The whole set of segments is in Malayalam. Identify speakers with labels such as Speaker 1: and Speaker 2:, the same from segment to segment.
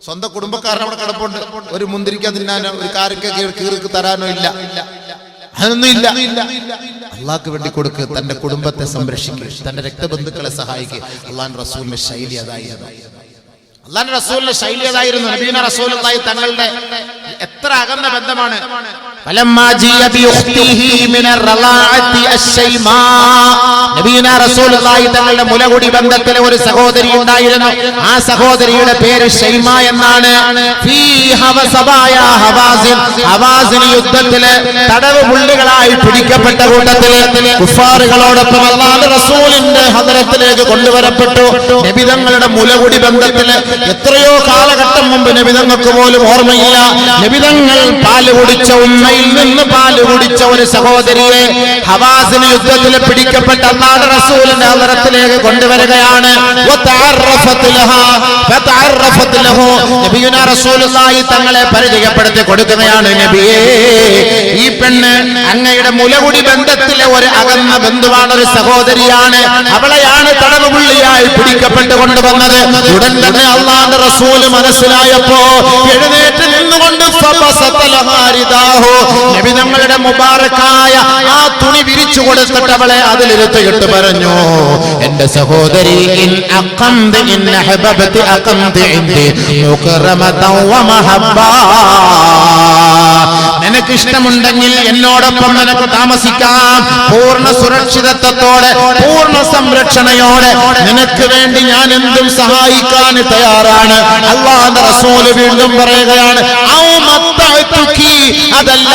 Speaker 1: സ്വന്തം കുടുംബക്കാരൻ അവിടെ കിടപ്പുണ്ട്, ഒരു മുന്തിരിക്ക തിന്നാനോ ഒരു കാരക്ക കീർക്ക് തരാനോ ഇല്ല, അതൊന്നും ഇല്ല. അള്ളാഹ്ക്ക് വേണ്ടി കൊടുക്ക്, തന്റെ കുടുംബത്തെ സംരക്ഷിക്കുക, തന്റെ രക്തബന്ധുക്കളെ സഹായിക്കുക. അള്ളാഹുവിന്റെ റസൂലിന്റെ ശൈലി അതായിരുന്നു. അള്ളാഹുവിന്റെ റസൂലിന്റെ ശൈലി അതായിരുന്നു. നബീന റസൂലുള്ളാഹി തങ്ങളുടെ എത്ര അകന്ന ബന്ധമാണ്. ഫലമ്മാ ജിയ ബി ഉഖ്തിഹി മിന റളാഅത്തി അശ്ശൈമാ, നബീന റസൂലുള്ളാഹി തങ്ങളുടെ മുലകുടി ബന്ധത്തിലെ ഒരു സഹോദരി ഉണ്ടായിരുന്നു. ആ സഹോദരിയുടെ പേര് ഷൈമ എന്നാണ്. ഫീ ഹവസബായ ഹവാസിൻ, ഹവാസിൻ യുദ്ധത്തിലെ തടവ് പുള്ളികളായി പിടിക്കപ്പെട്ട കൂട്ടത്തിൽ കുഫാറുകളോടൊപ്പം അല്ലാഹുവിന്റെ റസൂലിന്റെ ഹദറത്തിലേക്ക് കൊണ്ടുവരപ്പെട്ടു. നബി തങ്ങളുടെ മുലകുടി ബന്ധത്തിലെ എത്രയോ കാലഘട്ടം മുമ്പ് നബി തങ്ങൾക്ക് പോലും ഓർമ്മയില്ല. നബി തങ്ങൾ പാല് കുടിച്ച ഉമ്മയിൽ നിന്ന് പാല് കുടിച്ച ഒരു സഹോദരിയെ ഹവാസിൻ യുദ്ധത്തിൽ പിടിക്കപ്പെട്ട അല്ലാഹുവിന്റെ റസൂലിന്റെ ഹദറത്തിലേക്ക് കൊണ്ടുവരികയാണ്. നബിയുനാ റസൂലുള്ളാഹി തങ്ങളെ പരിചയപ്പെടുത്തി കൊടുക്കുകയാണ്. നബിയേ, ഈ പെണ്ണ് അങ്ങയുടെ മുലകുടി ബന്ധത്തിലെ ഒരു അകന്ന ബന്ധുവാണ്, ഒരു സഹോദരിയാണ്. അവളെയാണ് തടവുപുള്ളിയായി പിടിക്കപ്പെട്ട് കൊണ്ടുവന്നത്. ഉടൻ തന്നെ അല്ലാഹുവിന്റെ റസൂല് മനസ്സിലായപ്പോ എഴുന്നേറ്റ് നിന്നുകൊണ്ട് നബി തങ്ങളുടെ മുബാറക്കായ ആ തുണി വിരിച്ചു കൊടുത്തിട്ട് അവളെ അതിലിരുത്തിയിട്ട് പറഞ്ഞു, എന്റെ സഹോദരി, ഇൻ അഖംതി ഇൻ അഹബബതി അഖംതി ഇൻദി മുകറമതൻ വമഹബ്ബ, നിനക്ക് ഇഷ്ടമുണ്ടെങ്കിൽ എന്നോടൊപ്പം നിനക്ക് താമസിക്കാം. പൂർണ്ണ സുരക്ഷിതത്വത്തോടെ, പൂർണ്ണ സംരക്ഷണയോടെ നിനക്ക് വേണ്ടി ഞാൻ എന്തും സഹായിക്കാൻ തയ്യാറാണ്. അല്ലാഹുവിന്റെ റസൂൽ വീണ്ടും പറയുകയാണ്, അതല്ല,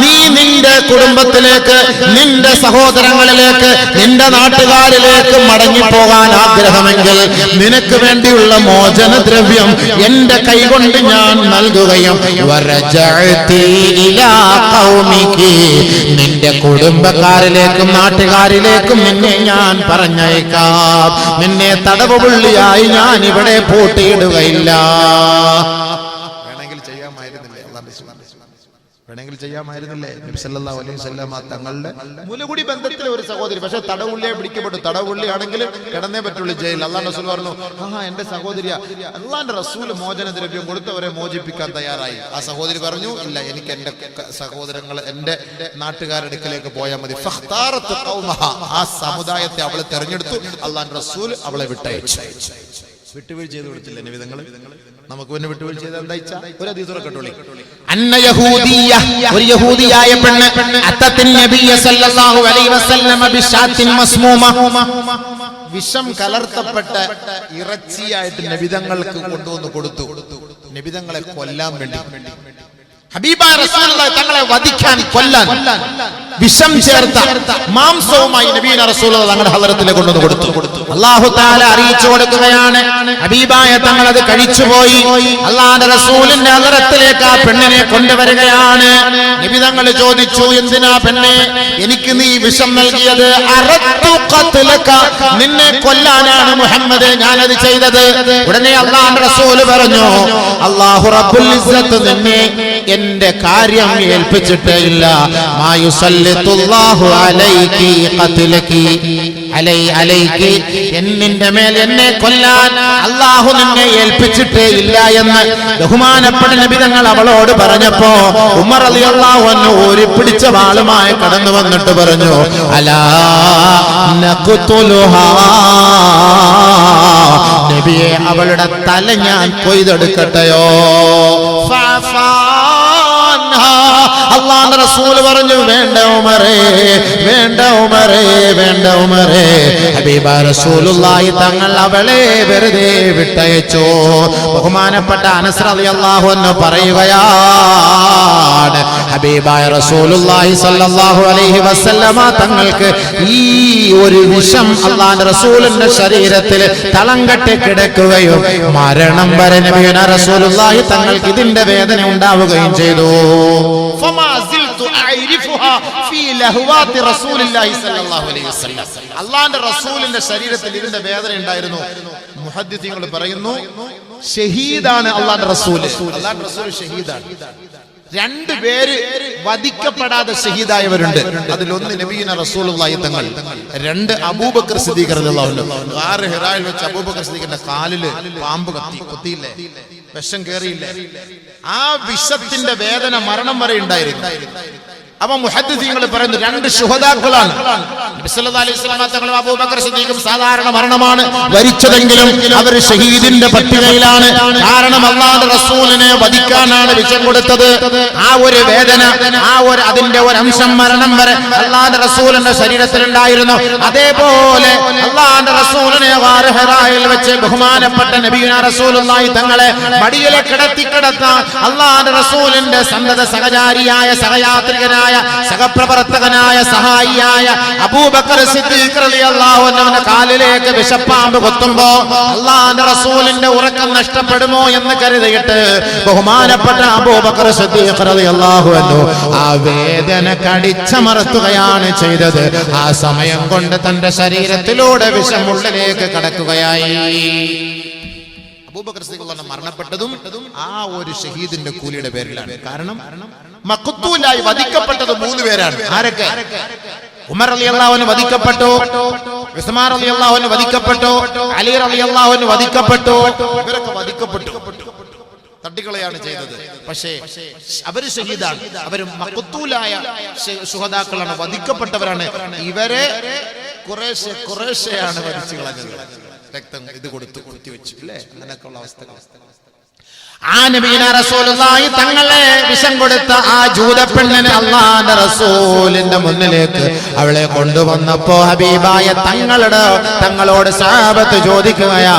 Speaker 1: നീ നിന്റെ കുടുംബത്തിലേക്ക്, നിന്റെ സഹോദരങ്ങളിലേക്ക്, നിന്റെ നാട്ടുകാരിലേക്ക് മടങ്ങിപ്പോകാൻ ആഗ്രഹമെങ്കിൽ നിനക്ക് വേണ്ടിയുള്ള മോചനദ്രവ്യം എന്റെ കൈകൊണ്ട് ഞാൻ നൽകുകയും നിന്റെ കുടുംബക്കാരിലേക്കും നാട്ടുകാരിലേക്കും നിന്നെ ഞാൻ പറഞ്ഞയക്കാം. നിന്നെ തടവുപുള്ളിയായി ഞാൻ ഇവിടെ പൂട്ടിയിടുകയില്ല. വേണമെങ്കിൽ ചെയ്യാമായിരുന്നില്ലേ? നബി സല്ലല്ലാഹു അലൈഹി വസല്ലം തങ്ങളുടെ മുലകുടി ബന്ധത്തിലെ ഒരു സഹോദരി, പക്ഷെ തടവുള്ളിയെ പിടിക്കപ്പെട്ടു. തടവുള്ളി ആണെങ്കിൽ കിടന്നേ പറ്റുള്ളൂ ജയിലിൽ. അള്ളാഹുവിന്റെ റസൂൽ പറഞ്ഞു, എന്റെ സഹോദരിയാ. അള്ളാഹുവിന്റെ റസൂൽ മോചനദ്രവ്യം കൊടുത്തവരെ മോചിപ്പിക്കാൻ തയ്യാറായി. ആ സഹോദരി പറഞ്ഞു, ഇല്ല, എനിക്ക് എന്റെ സഹോദരങ്ങൾ, എന്റെ നാട്ടുകാരടുക്കലേക്ക് പോയാൽ മതി. ഫഖ്താറത്ത് ഖൗമഹ, ആ സമുദായത്തെ അവൾ തെരഞ്ഞെടുത്തു. അള്ളാഹുവിന്റെ റസൂൽ അവളെ വിട്ടയച്ചു. വിട്ടുവീഴ്ച ചെയ്ത് കൊടുത്തില്ല നബി തങ്ങൾ. നമുക്ക് പിന്നെ വിട്ടുവീഴ്ച ചെയ്ത് എന്താ ഒരു ഹദീസ് കേട്ടോളി. അന്ന യഹൂദിയ, ഒരു യഹൂദിയായ പെണ്ണ് അത്തത്തിൻ നബിയ സല്ലല്ലാഹു അലൈഹി വസല്ലം ബിശാത്തിൻ മസ്മൂമ, വിഷം കലർത്തപ്പെട്ട ഇറച്ചിയായിട്ട് നബി തങ്ങൾക്ക് കൊണ്ടുവന്ന് കൊടുത്തു. നബി തങ്ങളെ കൊല്ലാൻ വേണ്ടി, ഹബീബായ റസൂലുള്ളാഹി തങ്ങളെ വധിക്കാൻ, കൊല്ലാൻ വിഷം ചേർത്ത മാംസവുമായി നബീന റസൂലുള്ളാഹി തങ്ങളുടെ ഹദറത്തിലേക്ക് കൊണ്ടുവന്ന് കൊടുത്തു. അല്ലാഹു തആല അറിയിച്ചു കൊടുക്കുകയാണ്, ഹബീബായ തങ്ങൾ അത് കഴിച്ചുപോയി. അല്ലാഹുവിന്റെ റസൂലിന്റെ ഹദറത്തിലേക്ക് ആ പെണ്ണിനെ കൊണ്ടുവരികയാണ്. നബി തങ്ങൾ ചോദിച്ചു, എന്തിനാ പെണ്ണെ എനിക്ക് നീ വിഷം നൽകിയത്? അറത്തു ഖത്ലക, നിന്നെ കൊല്ലാനാണ് മുഹമ്മദേ ഞാനത് ചെയ്തത്. ഉടനെ അല്ലാഹുവിന്റെ റസൂൽ പറഞ്ഞു, അല്ലാഹു റബ്ബുൽ ഇസ്സത്ത് നിന്നെ എന്റെ കാര്യം ഏൽപ്പിച്ചിട്ടേ ഇല്ല. മായുസല്ലിതുല്ലാഹു അലൈകി ഖത്ലകി അലൈകി, എന്നിന്റെ മേൽ എന്നെ കൊല്ലാൻ അല്ലാഹു നിന്നെ ഏൽപ്പിച്ചിട്ടേ ഇല്ല എന്ന് ബഹുമാനപ്പെട്ട നബി തങ്ങൾ അവളോട് പറഞ്ഞപ്പോ ഉമർ റളിയല്ലാഹു അൻഹു ഓരിപ്പിടിച്ച വാളുമായി കടന്നു വന്നിട്ട് പറഞ്ഞു, അലാ നഖ്തുലുഹാ, നബിയെ അവളുടെ തല ഞാൻ കൊയ്തെടുക്കട്ടെയോ? അല്ലാഹുവിന്റെ റസൂൽ പറഞ്ഞു, വേണ്ട ഉമറേ, വേണ്ട ഉമറേ, വേണ്ട ഉമറേ. ഹബീബായ റസൂലുള്ളാഹി തങ്ങൾ അവളെ വെറുതെ വിട്ടയച്ചു. ബഹുമാനപ്പെട്ട അനസ് റളിയല്ലാഹു അൻഹു പറയുകയാണ്, ഹബീബായ റസൂലുള്ളാഹി സ്വല്ലല്ലാഹു അലൈഹി വസല്ലമ തങ്ങൾക്ക് ഈ ഒരു വിഷം അല്ലാഹുവിന്റെ റസൂലിന്റെ ശരീരത്തിൽ തളം കെട്ടി കിടക്കുകയും മരണം വരെ നബിയുനാ റസൂലുള്ളാഹി തങ്ങൾക്ക് ഇതിന്റെ വേദന ഉണ്ടാവുകയും ചെയ്തു. അള്ളാന്റെ റസൂലിന്റെ ശരീരത്തിൽ ഇതിന്റെ വേദന ഉണ്ടായിരുന്നു. മുഹദ്ദിസീങ്ങൾ പറയുന്നു, ഷഹീദാണ് അള്ളാന്റെ റസൂൽ. അള്ളാന്റെ റസൂൽ ഷഹീദാണ്. രണ്ടുപേര് വധിക്കപ്പെടാതെ ഷഹീദായവരുണ്ട്. അതിലൊന്ന് നബിയുനാ റസൂലുള്ളാഹി തങ്ങൾ, രണ്ട് അബൂബക്കർ സിദ്ദീഖ് റളിയല്ലാഹു അൻഹു. ഹിറായിൽ വെച്ച് അബൂബക്കർ സിദ്ദീഖിന്റെ കാലില് പാമ്പ് കൊത്തിയില്ലേ? വിഷം കേറിയില്ലേ? ആ വിഷത്തിന്റെ വേദന മരണം വരെ ഉണ്ടായിരുന്നു. അപ്പൊ മുഹദ്ദിസീങ്ങൾ പറയുന്നു രണ്ട് ശുഹദാക്കളാണ് നബി സല്ലല്ലാഹു അലൈഹി വസല്ലം തങ്ങളും അബൂബക്കർ സിദ്ദീഖും സാധാരണ മരണമാണ് വരിച്ചതെങ്കിലും അവർ ഷഹീദിന്റെ പട്ടികയിലാണ്. കാരണം അല്ലാഹുവിന്റെ റസൂലിനെ വധിക്കാനാണ് വിഷം കൊടുത്തത്. ആ ഒരു വേദന, അതിന്റെ ഒരു അംശം മരണം വരെ അല്ലാഹുവിന്റെ റസൂലിന്റെ ശരീരത്തിൽ ഉണ്ടായിരുന്നു. അതേപോലെ അല്ലാഹുവിന്റെ റസൂലിനെ ഹിറായിൽ വെച്ച് ബഹുമാനപ്പെട്ട നബിയുനാ റസൂലുള്ളാഹി തങ്ങളെ മടിയിലെ കിടത്താൻ അല്ലാഹുവിന്റെ റസൂലിന്റെ സന്തത സഹചാരിയായ സഹയാത്രികനായ സഹപ്രവർത്തകനായ സഹായിയായ അബൂബക്കർ സിദ്ദീഖ് റളിയല്ലാഹു അൻഹുവിന്റെ കാലിലേക്ക് വിഷപ്പാമ്പ് കൊത്തുമ്പോ അല്ലാഹുവിന്റെ റസൂലിന്റെ ഉറക്കം നഷ്ടപ്പെടുമോ എന്ന് കരുതിയിട്ട് ബഹുമാനപ്പെട്ട അബൂബക്കർ സിദ്ദീഖ് റളിയല്ലാഹു അൻഹു ആ വേദന കടിച്ചമർത്തുകയാണ് ചെയ്തത്. ആ സമയം കൊണ്ട് തന്റെ ശരീരത്തിലൂടെ വിഷം ഉള്ളിലേക്ക് കടക്കുകയായി. അബൂബക്കർ സിദ്ദീഖ് മരണപ്പെട്ടതും ആ ഒരു ഷഹീദിന്റെ കൂലിയുടെ പേരിലാണ്. കാരണം മഖ്തൂലായി വധിക്കപ്പെട്ടത് 3 പേരാണ്. ആരൊക്കെ? ഉമർ റളിയല്ലാഹു അൻഹു വധിക്കപ്പെട്ടു, ഉസ്മാൻ റളിയല്ലാഹു അൻഹു വധിക്കപ്പെട്ടു, അലി റളിയല്ലാഹു അൻഹു വധിക്കപ്പെട്ടു. ഇവരൊക്കെ വധിക്കപ്പെട്ടു, തട്ടിക്കളയാണ് ചെയ്തത്. പക്ഷേ അവര് ഷഹീദാണ്, അവര് മഖ്തൂലായ ശുഹദാക്കളാണ്, വധിക്കപ്പെട്ടവരാണ്. ഇവരെ കുറേശ്ശെയാണ് വധിച്ചു കളഞ്ഞത്. രക്തം ഇത് കൊടുത്തു കുത്തിവെച്ചു അല്ലേ? അങ്ങനെയൊക്കെയുള്ള അവസ്ഥകൾ. ആ നബിയുനാ റസൂലുള്ളാഹി തങ്ങളെ വിഷം കൊടുത്ത ആ ജൂതപ്പെണ്ണിനെ അല്ലാഹുവിന്റെ റസൂലിന്റെ മുന്നിലേക്ക് അവളെ കൊണ്ടുവന്നപ്പോ ഹബീബായ തങ്ങളോട് സഹാബത്ത് ചോദിക്കുകയാ,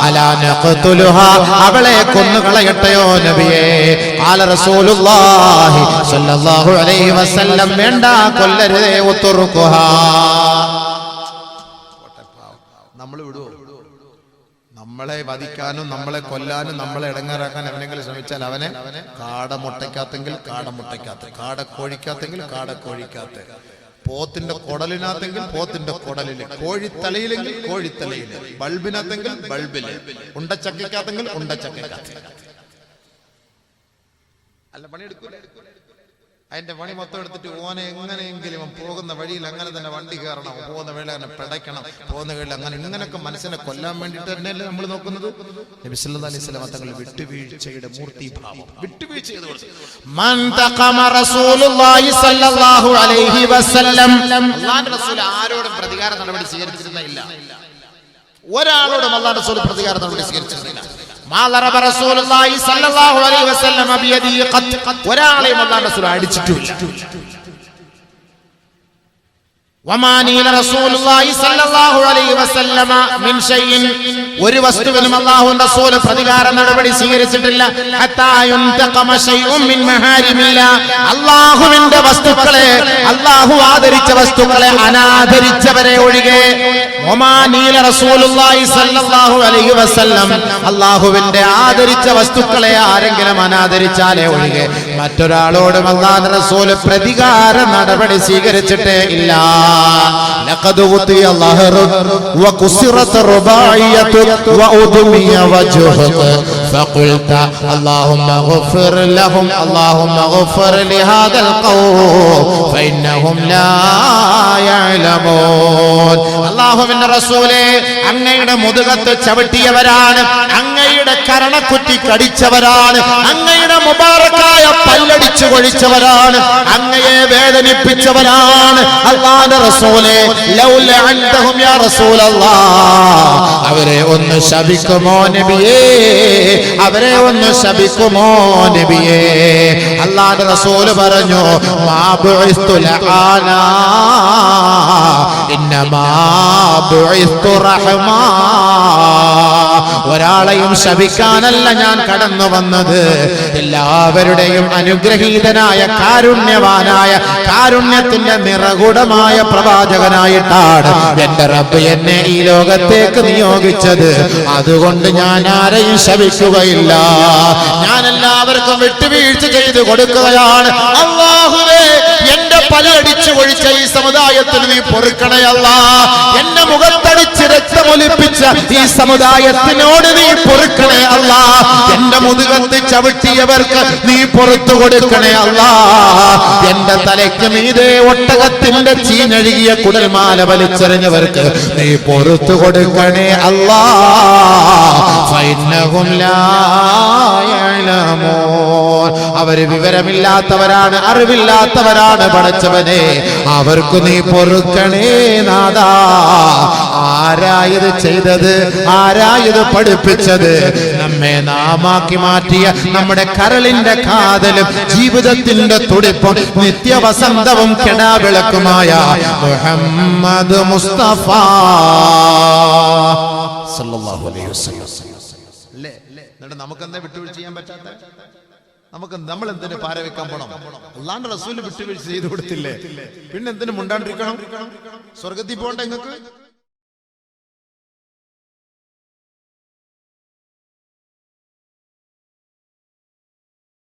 Speaker 1: അലാ നഖ്തുലുഹാ, അവളെ കൊന്നുകളയട്ടെയോ നബിയേ? ഖാല റസൂലുള്ളാഹി സ്വല്ലല്ലാഹു അലൈഹി വസല്ലം, വേണ്ട, കൊല്ലരുതേ, ഉത്റുഖുഹാ. നമ്മൾ വിടുവോ? നമ്മളെ വധിക്കാനും നമ്മളെ കൊല്ലാനും നമ്മളെ ഇടങ്ങാറാക്കാൻ അവനെങ്കിലും ശ്രമിച്ചാൽ അവനെ കാടമുട്ടയ്ക്കാത്തെങ്കിൽ കാടമുട്ടയ്ക്കാത്ത, കാടക്കോഴിക്കാത്തെങ്കിൽ കാടക്കോഴിക്കാത്ത, പോത്തിന്റെ കുടലിനകത്തെങ്കിൽ പോത്തിന്റെ കുടലില്, കോഴിത്തലയിലെങ്കിൽ കോഴിത്തലയില്, ബൾബിനകത്തെങ്കിൽ ബൾബില്, ഉണ്ടച്ചക്കയ്ക്കകത്തെങ്കിൽ ഉണ്ടച്ചക്കയ്ക്കകത്ത്. അല്ല, പണിയെടുക്കൂല. അതിന്റെ പണി മൊത്തം എടുത്തിട്ട് ഓനെ എങ്ങനെയെങ്കിലും പോകുന്ന വഴിയിൽ അങ്ങനെ തന്നെ വണ്ടി കയറണം, പോകുന്ന വേള അങ്ങനെ പിടയ്ക്കണം, പോകുന്ന വേള അങ്ങനെ ഇങ്ങനെയൊക്കെ മനസ്സിനെ കൊല്ലാൻ വേണ്ടിയിട്ട് തന്നെയല്ലേ നമ്മൾ നോക്കുന്നത്. നബി സല്ലല്ലാഹു അലൈഹി വസല്ലം തങ്ങൾ വിട്ടുവീഴ്ചയുടെ മൂർത്തിഭാവം, വിട്ടുവീഴ്ച ചെയ്തു കൊടുത്തു. മൻ തഖമ റസൂലുള്ളാഹി സല്ലല്ലാഹു അലൈഹി വസല്ലം, അല്ലാഹുവിന്റെ റസൂൽ ആരോടും പ്രതികാര നടപടി സ്വീകരിച്ചിരുന്നില്ല. ഒരാളോടും അല്ലാഹുവിന്റെ റസൂൽ പ്രതികാര നടപടി സ്വീകരിച്ചിരുന്നില്ല. ഒരാളെയും അല്ലാഹുവിന്റെ റസൂൽ അടിച്ചിട്ടില്ല. ഒരു വസ്തുവിനും അല്ലാഹുവിന്റെ റസൂൽ പ്രതികാര നടപടി സ്വീകരിച്ചിട്ടില്ല. അല്ലാഹുവിന്റെ വസ്തുക്കളെ, അല്ലാഹു ആദരിച്ച വസ്തുക്കളെ അനാദരിച്ചവരെ ഒഴികെ. അല്ലാഹുവിന്റെ ആദരിച്ച വസ്തുക്കളെ ആരെങ്കിലും അനാദരിച്ചാലേ ഒഴികെ മറ്റൊരാളോടും അല്ലാഹുവിന്റെ റസൂൽ പ്രതികാര നടപടി സ്വീകരിച്ചിട്ടേ ഇല്ല. لقد غطي ظهرك وكسرت رباعيتك وأدمي وجهك فقلت اللهم اغفر لهم، اللهم اغفر لهذا القوم فإنهم لا يعلمون. അല്ലാഹുവിന്റെ റസൂലേ, അങ്ങയുടെ മുതുകത്ത് ചവിട്ടിയവരാണ്, അങ്ങയുടെ കരണക്കുറ്റി കടിച്ചവരാണ്, അങ്ങയുടെ മുബാറക്കായ പല്ലടിച്ചു കൊഴിച്ചവരാണ്, അങ്ങയെ വേദനിപ്പിച്ചവരാണ്. അല്ലാഹുവിന്റെ റസൂലേ, ലൗല അൻതഹും യാ റസൂലല്ലാഹ്, അവരെ ഒന്ന് ശപിക്കുമോ നബിയേ? അവരെ ഒന്ന് ശപിക്കുമോ നബിയേ? അല്ലാഹുവിന്റെ റസൂൽ പറഞ്ഞു, മാ ബുഇസ്തു ലഅനാ ഇന്നമാ ബുഇസ്തു റഹ്മാ. ഒരാളെയും ശപിക്കാനല്ല ഞാൻ കടന്നു വന്നത്, എല്ലാവരുടെയും അനുഗ്രഹീതനായ കാരുണ്യവാനായ കാരുണ്യത്തിന്റെ നിറകുടമായ പ്രവാചകനായിട്ടാണ് എന്റെ റബ്ബ് എന്നെ ഈ ലോകത്തേക്ക് നിയോഗിച്ചത്. അതുകൊണ്ട് ഞാൻ ആരെയും ശപിക്കുകയില്ല. ഞാൻ എല്ലാവർക്കും വിട്ടുവീഴ്ച ചെയ്തു കൊടുക്കുകയാണ്. അല്ലാഹുവേ, എന്റെ പലയടിച്ചു ഒഴിച്ച ഈ സമുദായത്തിന് നീ പൊറുക്കണേ അല്ലാ. എന്റെ മുഖത്തടിച്ച് രക്തമൊലിപ്പിച്ച ഈ സമുദായത്തിനോട് നീ പൊറുക്കണേ അല്ലാ. എന്റെ മുതുകത്ത് ചവിട്ടിയവർക്ക് നീ പുറത്തു കൊടുക്കണേ അല്ലാ. എന്റെ തലയ്ക്ക് മീതെ ഒട്ടകത്തിന്റെ ചീഞ്ഞഴുകിയ കുടൽമാല വലിച്ചെറിഞ്ഞവർക്ക് നീ പുറത്തു കൊടുക്കണേ അല്ലാ. ഫഇന്നഹും ലാ യഅലമൂൻ. അവര് വിവരമില്ലാത്തവരാണ്, അറിവില്ലാത്തവരാണ്. പടച്ചവനെ, അവർക്ക് നീ പൊറുക്കണേ നാദാ. ആരായത് ചെയ്തത്, ആരായത് പഠിപ്പിച്ചത്, നമ്മെ നാമാക്കി മാറ്റിയ നമ്മുടെ കരളിന്റെ കാതലും ജീവിതത്തിന്റെ തുടിപ്പും നിത്യവസന്തവും കെടാവിളക്കുമായ മുഹമ്മദ് മുസ്തഫ സല്ലല്ലാഹു അലൈഹി വസല്ലം അല്ലേ? എന്നിട്ട് നമുക്കെന്താ വിട്ടുവീഴ്ച ചെയ്യാൻ പറ്റാത്ത? നമ്മൾ എന്തിനു പാര വെക്കാൻ പോണം? അല്ലാഹുവിന്റെ റസൂൽ വിട്ടുവീഴ്ച ചെയ്തു കൊടുത്തില്ലേ? പിന്നെ എന്തിനു മുണ്ടാണ്ടിരിക്കണം? സ്വർഗത്തിൽ പോകണ്ട നിങ്ങൾക്ക്?